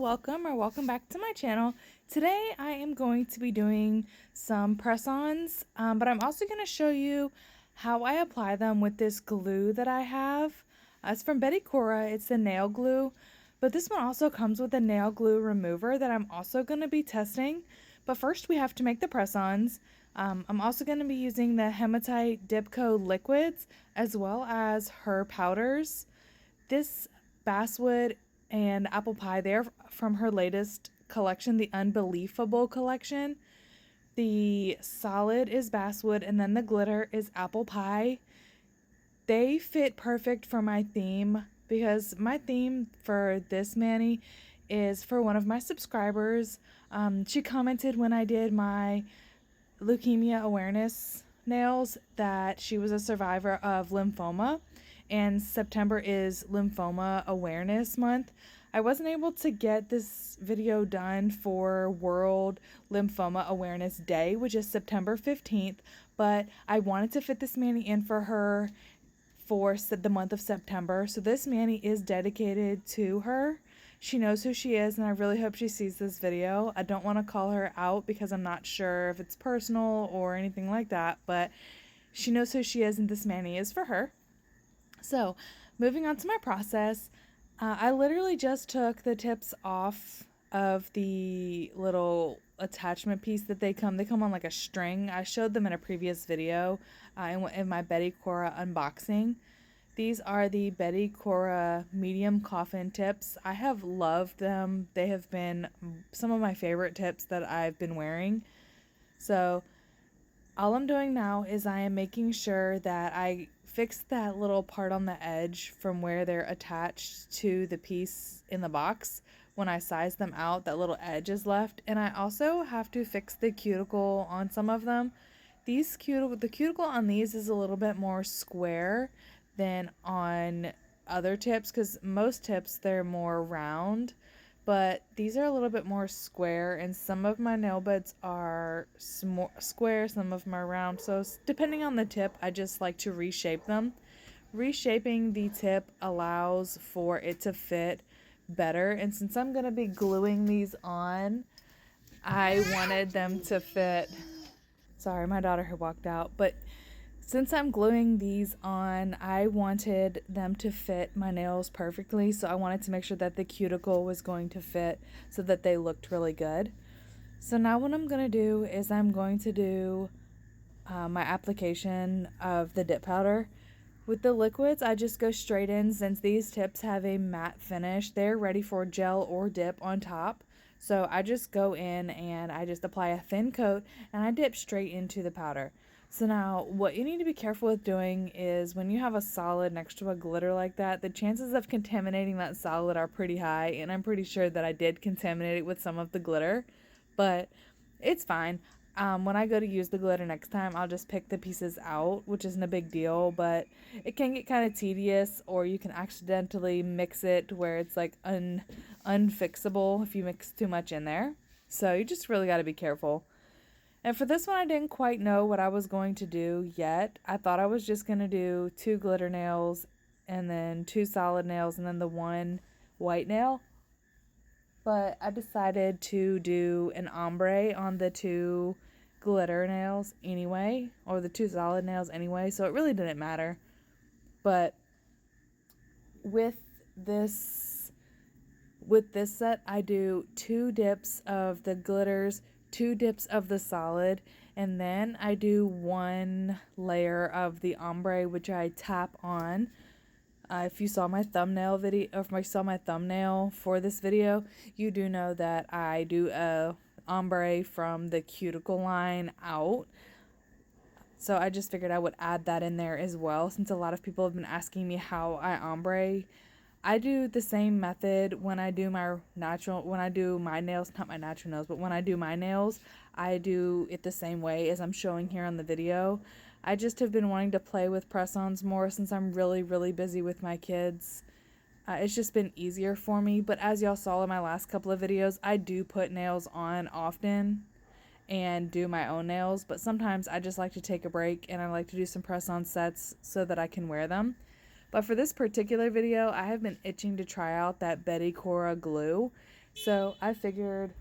welcome back to my channel. Today I am going to be doing some press-ons, but I'm also going to show you how I apply them with this glue that I have. It's from BTArtbox. It's the nail glue, but this one also comes with a nail glue remover that I'm also going to be testing. But first we have to make the press-ons. I'm also going to be using the Hematite Dip Co liquids as well as her powders. This Basswood and apple pie, they're from her latest collection, the Unbelievable collection. The solid is basswood and then the glitter is apple pie. They fit perfect for my theme because my theme for this mani is for one of my subscribers. She commented when I did my Leukemia Awareness nails that she was a survivor of lymphoma, and September is Lymphoma Awareness Month. I wasn't able to get this video done for World Lymphoma Awareness Day, which is September 15th, but I wanted to fit this mani in for her for the month of September. So this mani is dedicated to her. She knows who she is, and I really hope she sees this video. I don't want to call her out because I'm not sure if it's personal or anything like that, but she knows who she is, and this mani is for her. So, moving on to my process, I literally just took the tips off of the little attachment piece that they come on like a string. I showed them in a previous video in my BTArtbox unboxing. These are the BTArtbox medium coffin tips. I have loved them. They have been some of my favorite tips that I've been wearing. So all I'm doing now is I am making sure that I fix that little part on the edge from where they're attached to the piece in the box. When I size them out, that little edge is left. And I also have to fix the cuticle on some of them. The cuticle on these is a little bit more square than on other tips, because most tips they're more round, but these are a little bit more square, and some of my nail beds are square, some of them are round. So depending on the tip, I just like to reshape them. Reshaping the tip allows for it to fit better, and since I'm going to be gluing these on, I wanted them to fit. Sorry, my daughter had walked out, but since I'm gluing these on, I wanted them to fit my nails perfectly, so I wanted to make sure that the cuticle was going to fit so that they looked really good. So now what I'm going to do is I'm going to do my application of the dip powder. With the liquids, I just go straight in. Since these tips have a matte finish, they're ready for gel or dip on top. So I just go in and I just apply a thin coat and I dip straight into the powder. So now what you need to be careful with doing is when you have a solid next to a glitter like that, the chances of contaminating that solid are pretty high, and I'm pretty sure that I did contaminate it with some of the glitter, but it's fine. When I go to use the glitter next time, I'll just pick the pieces out, which isn't a big deal, but it can get kind of tedious, or you can accidentally mix it where it's like unfixable if you mix too much in there. So you just really got to be careful. And for this one, I didn't quite know what I was going to do yet. I thought I was just going to do 2 glitter nails and then 2 solid nails and then the 1 white nail. But I decided to do an ombre on the 2 glitter nails anyway, or the 2 solid nails anyway, so it really didn't matter. But with this set, I do 2 dips of the glitters, 2 dips of the solid, and then I do 1 layer of the ombre, which I tap on. If you saw my thumbnail video, or if you saw my thumbnail for this video, you do know that I do a ombre from the cuticle line out. So I just figured I would add that in there as well, since a lot of people have been asking me how I ombre. I do the same method when I do my nails, not my natural nails, but when I do my nails, I do it the same way as I'm showing here on the video. I just have been wanting to play with press-ons more since I'm really, really busy with my kids. It's just been easier for me, but as y'all saw in my last couple of videos, I do put nails on often and do my own nails, but sometimes I just like to take a break and I like to do some press-on sets so that I can wear them. But for this particular video, I have been itching to try out that BTArtbox glue. So I figured,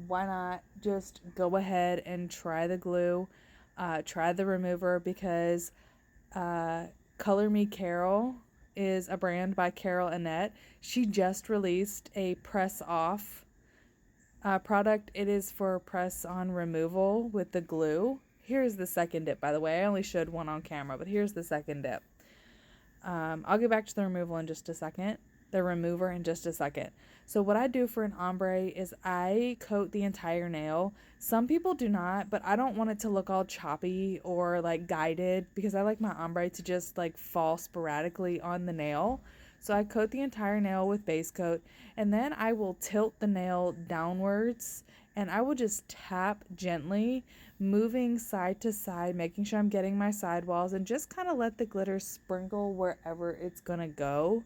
why not just go ahead and try the glue, try the remover, because Color Me Carol is a brand by Carol Annette. She just released a press off product. It is for press on removal with the glue. Here's the second dip, by the way. I only showed one on camera, but here's the second dip. I'll get back to the removal in just a second. The remover in just a second. So what I do for an ombre is I coat the entire nail. Some people do not, but I don't want it to look all choppy or like guided, because I like my ombre to just like fall sporadically on the nail. So I coat the entire nail with base coat, and then I will tilt the nail downwards, and I will just tap gently, moving side to side, making sure I'm getting my sidewalls, and just kind of let the glitter sprinkle wherever it's gonna go.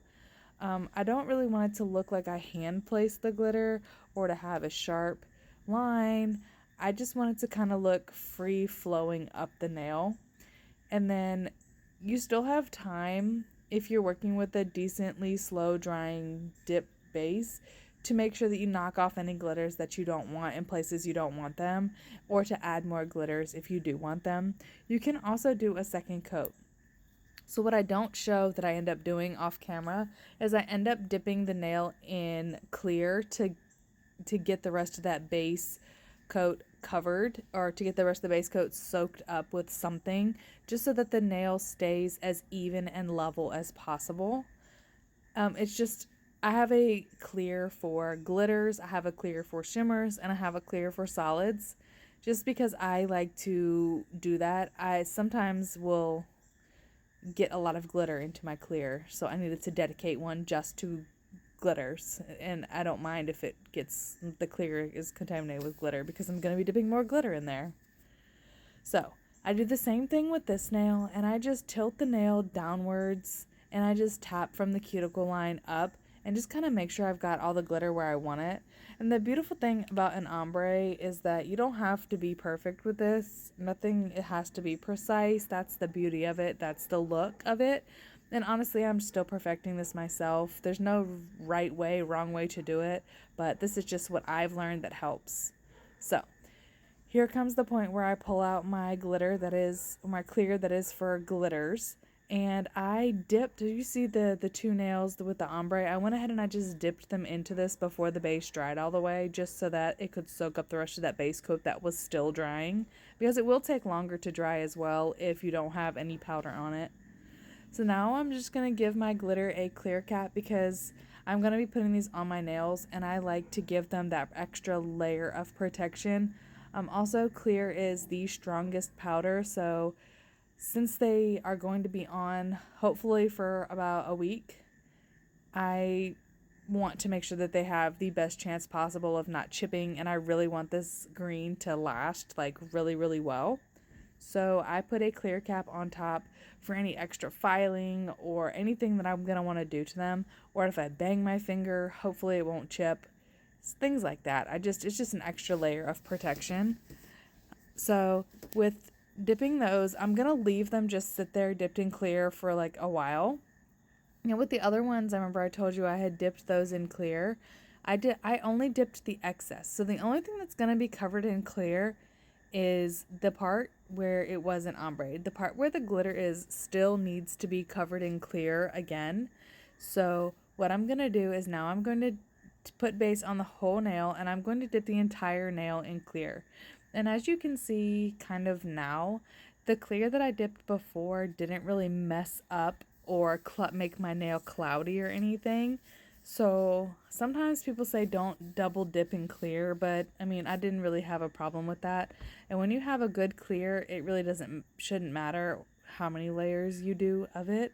I don't really want it to look like I hand placed the glitter or to have a sharp line. I just want it to kind of look free flowing up the nail. And then you still have time, if you're working with a decently slow drying dip base, to make sure that you knock off any glitters that you don't want in places you don't want them, or to add more glitters if you do want them. You can also do a second coat. So what I don't show that I end up doing off camera is I end up dipping the nail in clear to get the rest of that base coat covered, or to get the rest of the base coat soaked up with something, just so that the nail stays as even and level as possible. It's just, I have a clear for glitters, I have a clear for shimmers, and I have a clear for solids, just because I like to do that. I sometimes will get a lot of glitter into my clear, so I needed to dedicate one just to glitters, and I don't mind if it gets, the clear is contaminated with glitter, because I'm going to be dipping more glitter in there. So I do the same thing with this nail, and I just tilt the nail downwards, and I just tap from the cuticle line up, and just kind of make sure I've got all the glitter where I want it. And the beautiful thing about an ombre is that you don't have to be perfect with this. Nothing, it has to be precise. That's the beauty of it. That's the look of it. And honestly, I'm still perfecting this myself. There's no right way, wrong way to do it, but this is just what I've learned that helps. So here comes the point where I pull out my glitter that is, my clear that is for glitters. And I dipped, do you see the two nails with the ombre? I went ahead and I just dipped them into this before the base dried all the way, just so that it could soak up the rest of that base coat that was still drying, because it will take longer to dry as well if you don't have any powder on it. So now I'm just going to give my glitter a clear cap, because I'm going to be putting these on my nails, and I like to give them that extra layer of protection. Also, clear is the strongest powder, so since they are going to be on hopefully for about a week, I want to make sure that they have the best chance possible of not chipping, and I really want this green to last like really, really well. So I put a clear cap on top for any extra filing or anything that I'm going to want to do to them, or if I bang my finger, hopefully it won't chip. Things like that. It's just an extra layer of protection. So with dipping those, I'm going to leave them just sit there dipped in clear for like a while. And with the other ones, I remember I told you I had dipped those in clear. I only dipped the excess. So the only thing that's going to be covered in clear is the part where it wasn't ombre. The part where the glitter is still needs to be covered in clear again. So what I'm going to do is now I'm going to put base on the whole nail, and I'm going to dip the entire nail in clear. And as you can see kind of now, the clear that I dipped before didn't really mess up or make my nail cloudy or anything. So sometimes people say don't double dip in clear, but I mean, I didn't really have a problem with that. And when you have a good clear, it really shouldn't matter how many layers you do of it.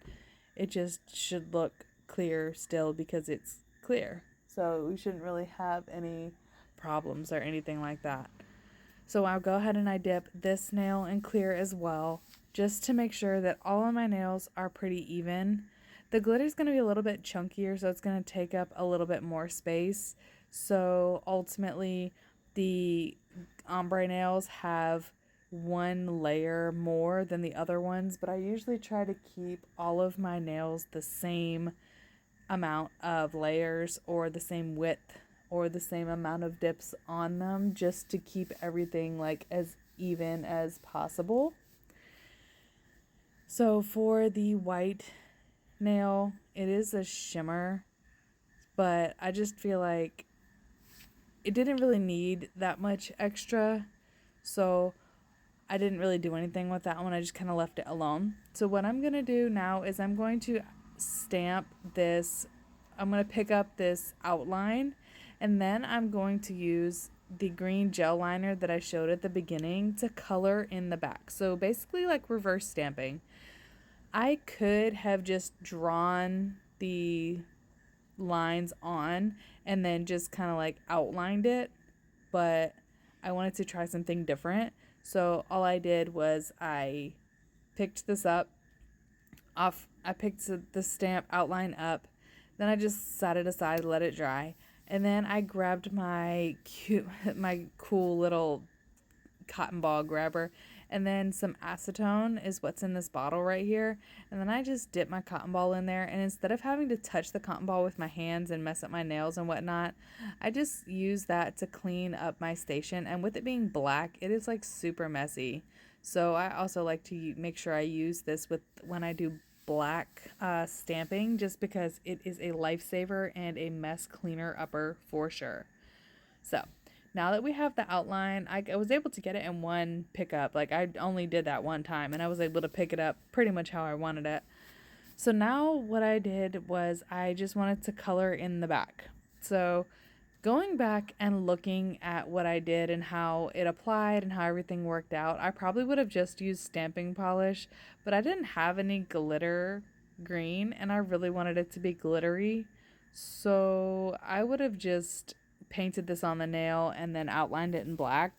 It just should look clear still because it's clear. So we shouldn't really have any problems or anything like that. So I'll go ahead and I dip this nail in clear as well, just to make sure that all of my nails are pretty even. The glitter is going to be a little bit chunkier, so it's going to take up a little bit more space. So ultimately, the ombre nails have one layer more than the other ones, but I usually try to keep all of my nails the same amount of layers or the same width or the same amount of dips on them just to keep everything like as even as possible. So for the white nail, it is a shimmer, but I just feel like it didn't really need that much extra, so I didn't really do anything with that one. I just kind of left it alone. So what I'm going to do now is I'm going to stamp this. I'm going to pick up this outline, and then I'm going to use the green gel liner that I showed at the beginning to color in the back. So basically like reverse stamping. I could have just drawn the lines on and then just kind of like outlined it, but I wanted to try something different. So all I did was I picked this up off, I picked the stamp outline up, then I just set it aside, let it dry, and then I grabbed my cool little cotton ball grabber, and then some acetone is what's in this bottle right here, and then I just dip my cotton ball in there, and instead of having to touch the cotton ball with my hands and mess up my nails and whatnot, I just use that to clean up my station. And with it being black, it is like super messy, so I also like to make sure I use this when I do black stamping, just because it is a lifesaver and a mess cleaner upper for sure. So now that we have the outline, I was able to get it in one pickup. Like I only did that one time, and I was able to pick it up pretty much how I wanted it. So now what I did was I just wanted to color in the back. So going back and looking at what I did and how it applied and how everything worked out, I probably would have just used stamping polish, but I didn't have any glitter green, and I really wanted it to be glittery. So I would have just painted this on the nail and then outlined it in black,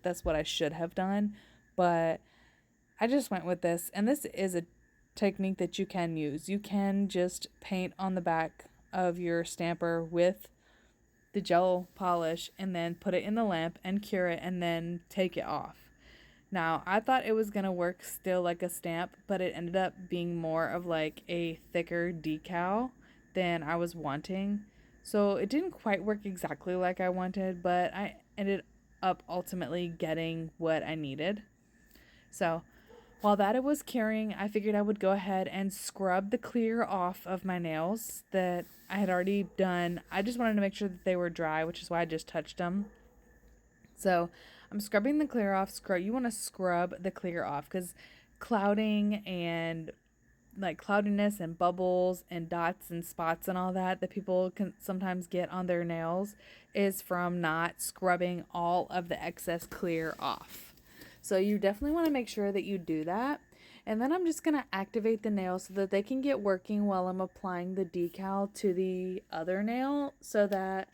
that's what I should have done, but I just went with this. And this is a technique that you can use. You can just paint on the back of your stamper with the gel polish and then put it in the lamp and cure it and then take it off. Now, I thought it was going to work still like a stamp, but it ended up being more of like a thicker decal than I was wanting. So it didn't quite work exactly like I wanted, but I ended up ultimately getting what I needed. So while that it was curing, I figured I would go ahead and scrub the clear off of my nails that I had already done. I just wanted to make sure that they were dry, which is why I just touched them. So I'm scrubbing the clear off. You want to scrub the clear off, because clouding and like cloudiness and bubbles and dots and spots and all that people can sometimes get on their nails is from not scrubbing all of the excess clear off. So you definitely want to make sure that you do that. And then I'm just going to activate the nail so that they can get working while I'm applying the decal to the other nail, so that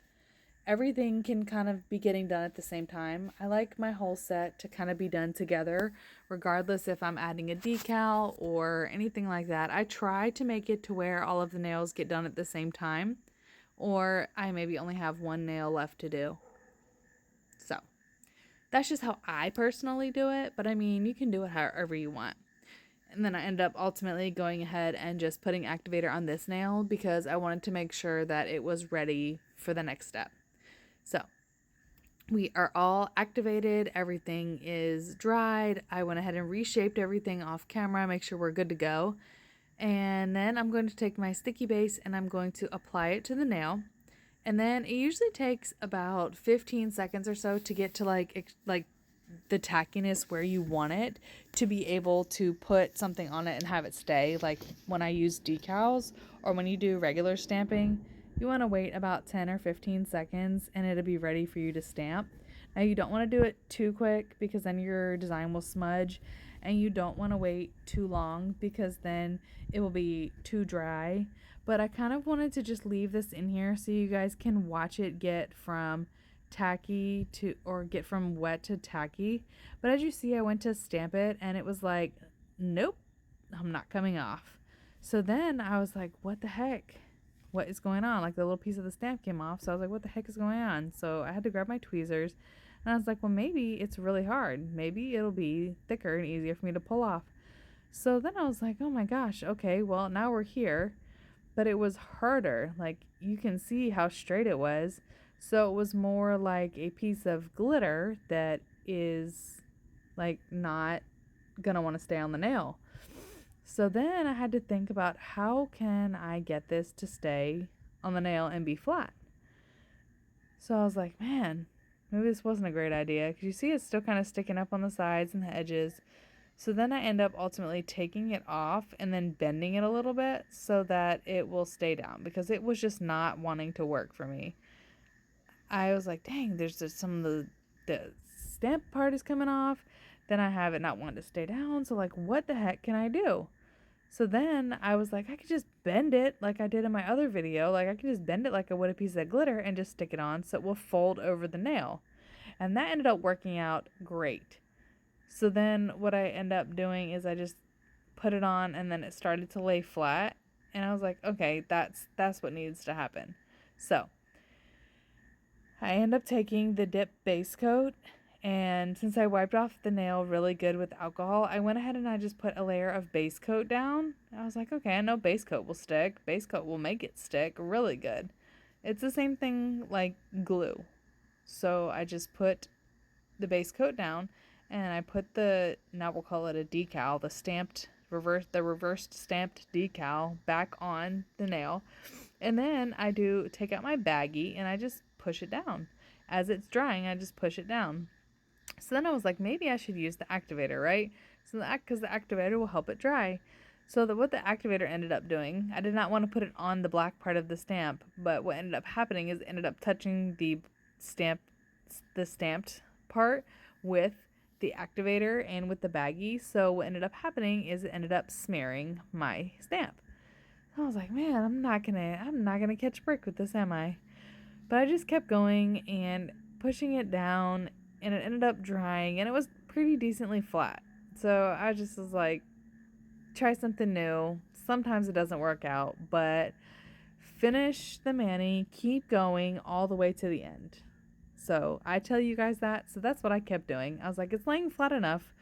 everything can kind of be getting done at the same time. I like my whole set to kind of be done together, regardless if I'm adding a decal or anything like that. I try to make it to where all of the nails get done at the same time, or I maybe only have one nail left to do. So that's just how I personally do it, but I mean, you can do it however you want. And then I end up ultimately going ahead and just putting activator on this nail because I wanted to make sure that it was ready for the next step. So we are all activated. Everything is dried. I went ahead and reshaped everything off camera, make sure we're good to go. And then I'm going to take my sticky base and I'm going to apply it to the nail. And then it usually takes about 15 seconds or so to get to like the tackiness where you want it, to be able to put something on it and have it stay. Like when I use decals or when you do regular stamping, you want to wait about 10 or 15 seconds and it'll be ready for you to stamp. Now you don't want to do it too quick because then your design will smudge, and you don't want to wait too long because then it will be too dry. But I kind of wanted to just leave this in here so you guys can watch it get from tacky to, or get from wet to tacky. But as you see, I went to stamp it and it was like, nope, I'm not coming off. So then I was like, what the heck? What is going on? Like the little piece of the stamp came off. So I was like, what the heck is going on? So I had to grab my tweezers and I was like, well, maybe it's really hard. Maybe it'll be thicker and easier for me to pull off. So then I was like, oh my gosh, okay, well, now we're here. But it was harder. Like you can see how straight it was. So it was more like a piece of glitter that is like not gonna want to stay on the nail. So then I had to think about, how can I get this to stay on the nail and be flat? So I was like, man, maybe this wasn't a great idea, because you see it's still kind of sticking up on the sides and the edges. So then I end up ultimately taking it off and then bending it a little bit so that it will stay down, because it was just not wanting to work for me. I was like, dang, there's just some of the stamp part is coming off. Then I have it not wanting to stay down. So like, what the heck can I do? So then I was like, I could just bend it like I did in my other video. Like I could just bend it like I would a piece of glitter and just stick it on so it will fold over the nail. And that ended up working out great. So then what I end up doing is I just put it on, and then it started to lay flat. And I was like, okay, that's what needs to happen. So I end up taking the Dip base coat, and since I wiped off the nail really good with alcohol, I went ahead and I just put a layer of base coat down. I was like, okay, I know base coat will stick. Base coat will make it stick really good. It's the same thing like glue. So I just put the base coat down, and I put now we'll call it a decal, the reversed stamped decal back on the nail. And then I take out my baggie and I just push it down. As it's drying, I just push it down. So then I was like, maybe I should use the activator, right? Because the activator will help it dry. So what the activator ended up doing, I did not want to put it on the black part of the stamp, but what ended up happening is it ended up touching the stamped part with the activator and with the baggie. So what ended up happening is it ended up smearing my stamp. I was like, man, I'm not gonna catch a break with this, am I? But I just kept going and pushing it down, and it ended up drying, and it was pretty decently flat. So I just was like, try something new. Sometimes it doesn't work out, but finish the mani, keep going all the way to the end. So I tell you guys that. So that's what I kept doing. I was like, it's laying flat enough.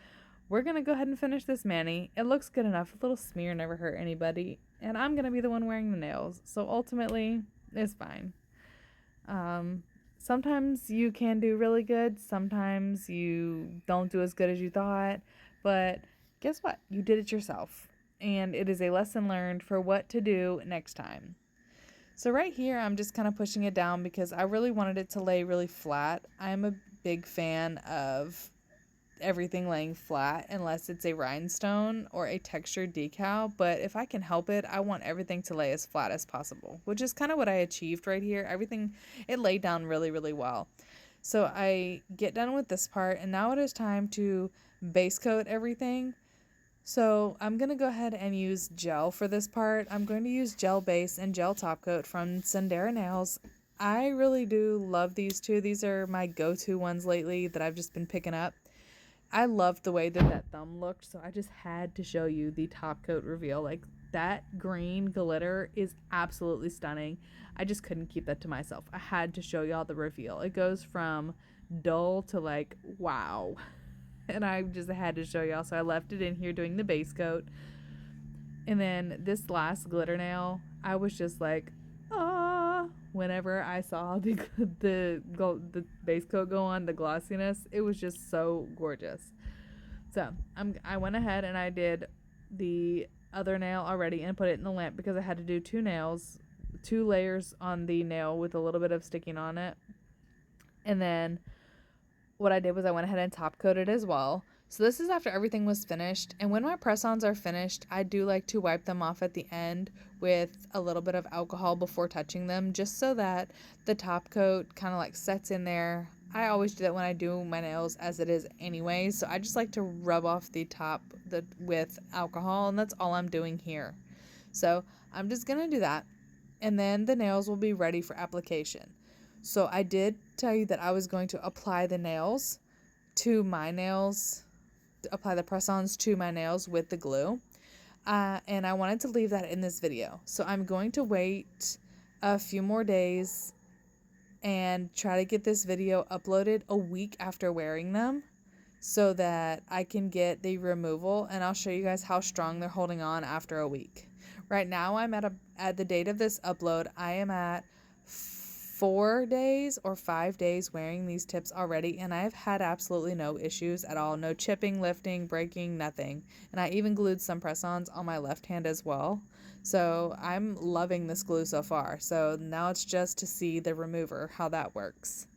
We're going to go ahead and finish this mani. It looks good enough. A little smear never hurt anybody. And I'm going to be the one wearing the nails. So ultimately, it's fine. Sometimes you can do really good. Sometimes you don't do as good as you thought. But guess what? You did it yourself. And it is a lesson learned for what to do next time. So right here, I'm just kind of pushing it down because I really wanted it to lay really flat. I'm a big fan of everything laying flat unless it's a rhinestone or a textured decal. But if I can help it, I want everything to lay as flat as possible, which is kind of what I achieved right here. Everything, it laid down really, really well. So I get done with this part, and now it is time to base coat everything. So I'm going to go ahead and use gel for this part. I'm going to use gel base and gel top coat from Sundara Nails. I really do love these two. These are my go-to ones lately that I've just been picking up. I loved the way that thumb looked, so I just had to show you the top coat reveal. Like, that green glitter is absolutely stunning. I just couldn't keep that to myself. I had to show y'all the reveal. It goes from dull to like, wow. And I just had to show y'all, so I left it in here doing the base coat. And then this last glitter nail, I was just like, ah, whenever I saw the base coat go on, the glossiness, it was just so gorgeous. So I went ahead and I did the other nail already and put it in the lamp because I had to do two layers on the nail with a little bit of sticking on it. And then what I did was I went ahead and top coated as well. So this is after everything was finished, and when my press-ons are finished, I do like to wipe them off at the end with a little bit of alcohol before touching them, just so that the top coat kind of like sets in there. I always do that when I do my nails as it is anyway, so I just like to rub off the top with alcohol, and that's all I'm doing here. So I'm just gonna do that, and then the nails will be ready for application. So I did tell you that I was going to apply the nails to my nails, apply the press-ons to my nails with the glue. And I wanted to leave that in this video. So I'm going to wait a few more days and try to get this video uploaded a week after wearing them so that I can get the removal, and I'll show you guys how strong they're holding on after a week. Right now I'm at the date of this upload, I am at 4 days or 5 days wearing these tips already, and I've had absolutely no issues at all. No chipping, lifting, breaking, nothing. And I even glued some press-ons on my left hand as well. So I'm loving this glue so far. So now it's just to see the remover, how that works.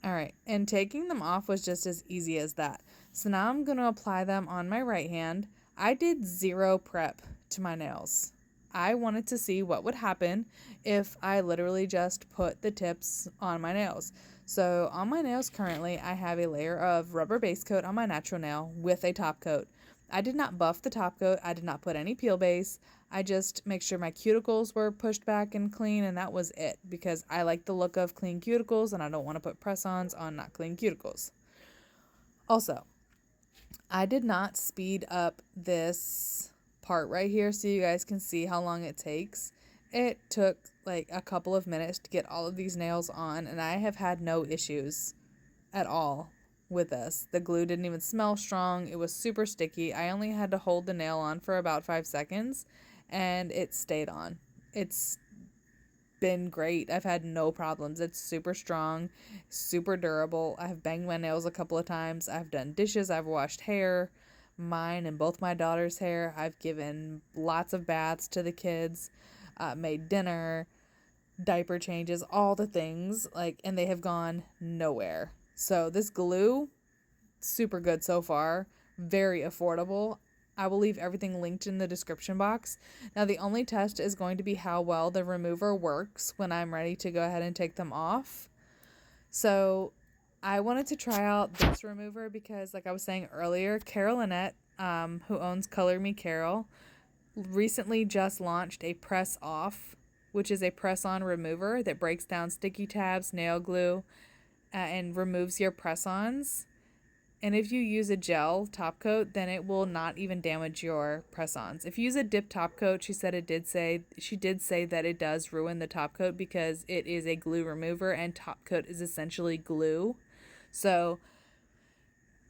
All right, and taking them off was just as easy as that. So now I'm going to apply them on my right hand. I did zero prep to my nails. I wanted to see what would happen if I literally just put the tips on my nails. So on my nails currently, I have a layer of rubber base coat on my natural nail with a top coat. I did not buff the top coat. I did not put any peel base. I just make sure my cuticles were pushed back and clean, and that was it, because I like the look of clean cuticles and I don't want to put press-ons on not clean cuticles. Also, I did not speed up this part right here so you guys can see how long it takes. It took like a couple of minutes to get all of these nails on, and I have had no issues at all with this. The glue didn't even smell strong. It was super sticky. I only had to hold the nail on for about 5 seconds and it stayed on. It's been great. I've had no problems. It's super strong, super durable. I've banged my nails a couple of times. I've done dishes. I've washed hair, mine and both my daughter's hair. I've given lots of baths to the kids, made dinner, diaper changes, all the things, and they have gone nowhere. So this glue, super good so far, very affordable. I will leave everything linked in the description box. Now the only test is going to be how well the remover works when I'm ready to go ahead and take them off. So I wanted to try out this remover because, like I was saying earlier, Carol Annette, who owns Color Me Carol, recently just launched a press off, which is a press on remover that breaks down sticky tabs, nail glue, and removes your press-ons. And if you use a gel top coat, then it will not even damage your press-ons. If you use a dip top coat, she did say that it does ruin the top coat because it is a glue remover and top coat is essentially glue. So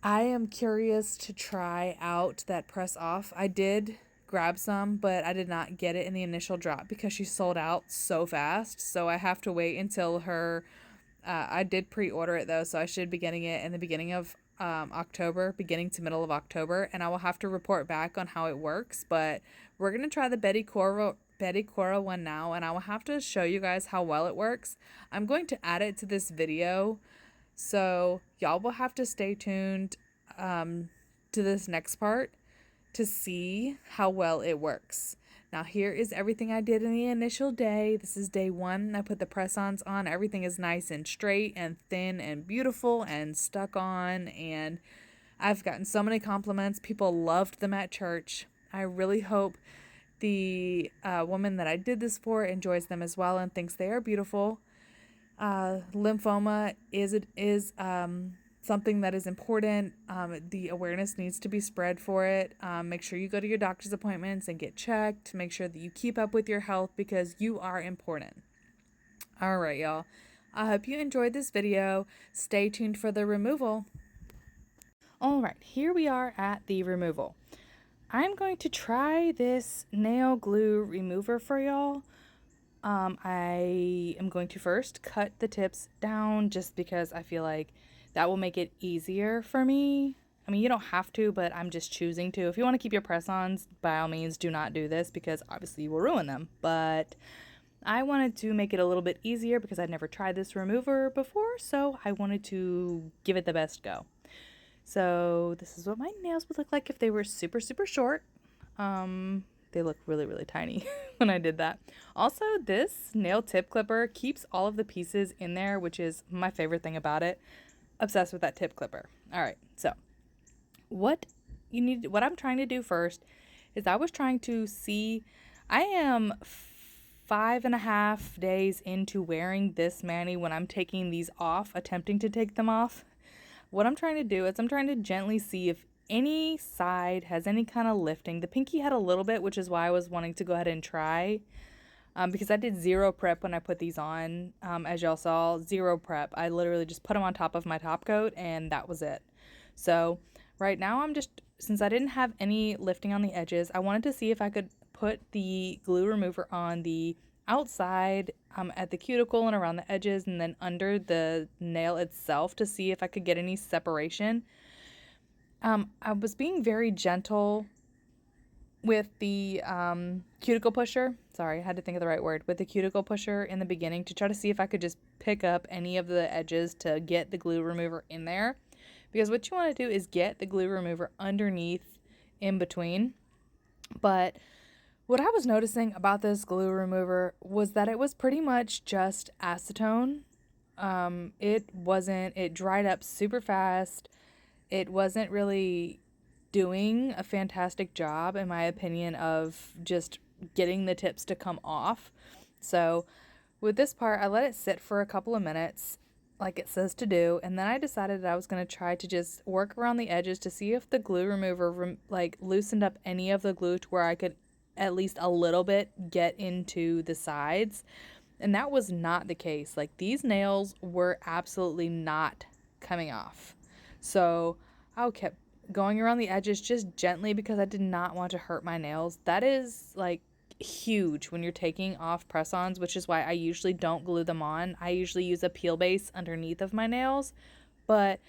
I am curious to try out that press off. I did grab some, but I did not get it in the initial drop because she sold out so fast. So I have to wait until her, I did pre-order it though, so I should be getting it in the beginning of October, beginning to middle of October, and I will have to report back on how it works. But we're gonna try the Betty Cora one now, and I will have to show you guys how well it works. I'm going to add it to this video, so y'all will have to stay tuned to this next part to see how well it works. Now here is everything I did in the initial day. This is day 1. I put the press-ons on. Everything is nice and straight and thin and beautiful and stuck on, and I've gotten so many compliments. People loved them at church. I really hope the woman that I did this for enjoys them as well and thinks they are beautiful. Lymphoma is something that is important. The awareness needs to be spread for it. Make sure you go to your doctor's appointments and get checked. Make sure that you keep up with your health because you are important. All right, y'all. I hope you enjoyed this video. Stay tuned for the removal. All right, here we are at the removal. I'm going to try this nail glue remover for y'all. I am going to first cut the tips down just because I feel like that will make it easier for me. I mean, you don't have to, but I'm just choosing to. If you want to keep your press-ons, by all means, do not do this because obviously you will ruin them. But I wanted to make it a little bit easier because I'd never tried this remover before, so I wanted to give it the best go. So this is what my nails would look like if they were super, super short. They look really, really tiny when I did that. Also, this nail tip clipper keeps all of the pieces in there, which is my favorite thing about it. Obsessed with that tip clipper. All right, so what I'm trying to do first is I was trying to see, I am 5.5 days into wearing this mani when I'm taking these off, attempting to take them off. What I'm trying to do is I'm trying to gently see if any side has any kind of lifting. The pinky had a little bit, which is why I was wanting to go ahead and try. Because I did zero prep when I put these on. As y'all saw, zero prep. I literally just put them on top of my top coat and that was it. So right now since I didn't have any lifting on the edges, I wanted to see if I could put the glue remover on the outside at the cuticle and around the edges and then under the nail itself to see if I could get any separation. I was being very gentle with the cuticle pusher. Sorry, I had to think of the right word. With the cuticle pusher in the beginning to try to see if I could just pick up any of the edges to get the glue remover in there. Because what you want to do is get the glue remover underneath in between. But what I was noticing about this glue remover was that it was pretty much just acetone. It dried up super fast. It wasn't really doing a fantastic job, in my opinion, of just getting the tips to come off. So with this part, I let it sit for a couple of minutes, like it says to do, and then I decided that I was going to try to just work around the edges to see if the glue remover loosened up any of the glue to where I could at least a little bit get into the sides. And that was not the case. Like, these nails were absolutely not coming off. So I kept going around the edges just gently because I did not want to hurt my nails. That is like huge when you're taking off press-ons, which is why I usually don't glue them on. I usually use a peel base underneath of my nails. But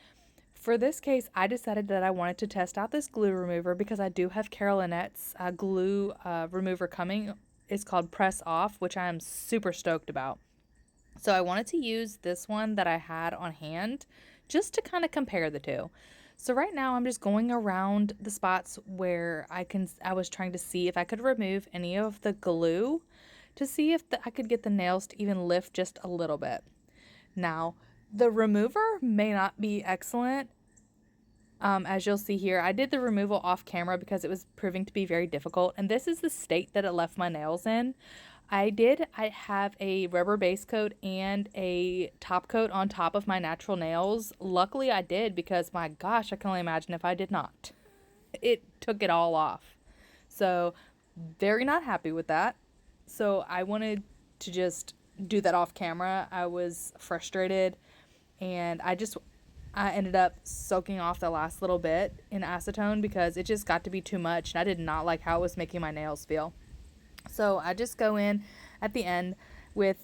for this case, I decided that I wanted to test out this glue remover because I do have Carolinette's glue remover coming. It's called Press Off, which I am super stoked about. So I wanted to use this one that I had on hand just to kind of compare the two. So right now I'm just going around the spots where I was trying to see if I could remove any of the glue to see if I could get the nails to even lift just a little bit. Now, the remover may not be excellent. As you'll see here, I did the removal off camera because it was proving to be very difficult, and this is the state that it left my nails in. I have a rubber base coat and a top coat on top of my natural nails. Luckily I did, because my gosh, I can only imagine if I did not. It took it all off. So very not happy with that. So I wanted to just do that off camera. I was frustrated, and I ended up soaking off the last little bit in acetone because it just got to be too much, and I did not like how it was making my nails feel. So I just go in at the end with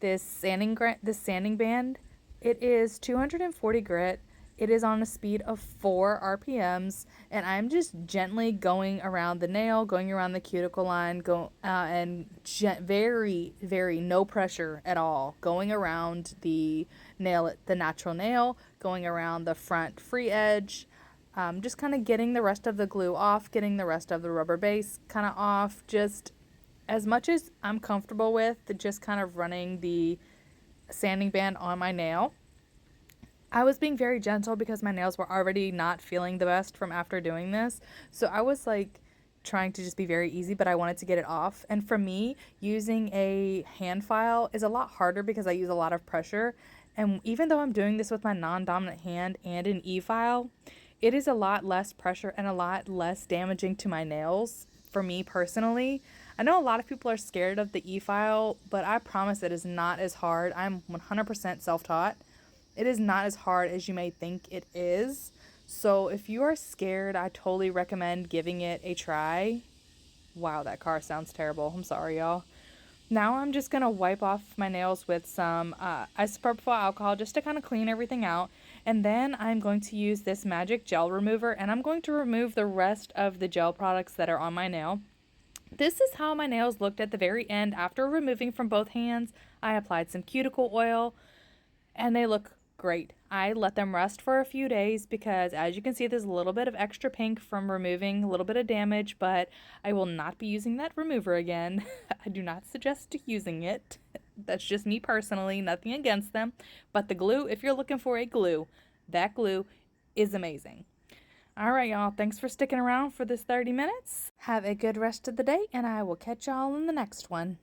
this sanding band. It is 240 grit. It is on a speed of 4 RPMs, and I'm just gently going around the nail, going around the cuticle line, very, very no pressure at all, going around the nail, the natural nail, going around the front free edge, just kind of getting the rest of the glue off, getting the rest of the rubber base kind of off, just as much as I'm comfortable with, just kind of running the sanding band on my nail. I was being very gentle because my nails were already not feeling the best from after doing this. So I was like trying to just be very easy, but I wanted to get it off. And for me, using a hand file is a lot harder because I use a lot of pressure. And even though I'm doing this with my non-dominant hand and an E-file, it is a lot less pressure and a lot less damaging to my nails for me personally. I know a lot of people are scared of the E-file, but I promise it is not as hard. I'm 100% self-taught. It is not as hard as you may think it is. So if you are scared, I totally recommend giving it a try. Wow, that car sounds terrible. I'm sorry, y'all. Now I'm just going to wipe off my nails with some isopropyl alcohol just to kind of clean everything out. And then I'm going to use this magic gel remover, and I'm going to remove the rest of the gel products that are on my nail. This is how my nails looked at the very end after removing from both hands. I applied some cuticle oil, and they look great. I let them rest for a few days because, as you can see, there's a little bit of extra pink from removing a little bit of damage, but I will not be using that remover again. I do not suggest using it. That's just me personally, nothing against them. But the glue, if you're looking for a glue, that glue is amazing. All right, y'all. Thanks for sticking around for this 30 minutes. Have a good rest of the day, and I will catch y'all in the next one.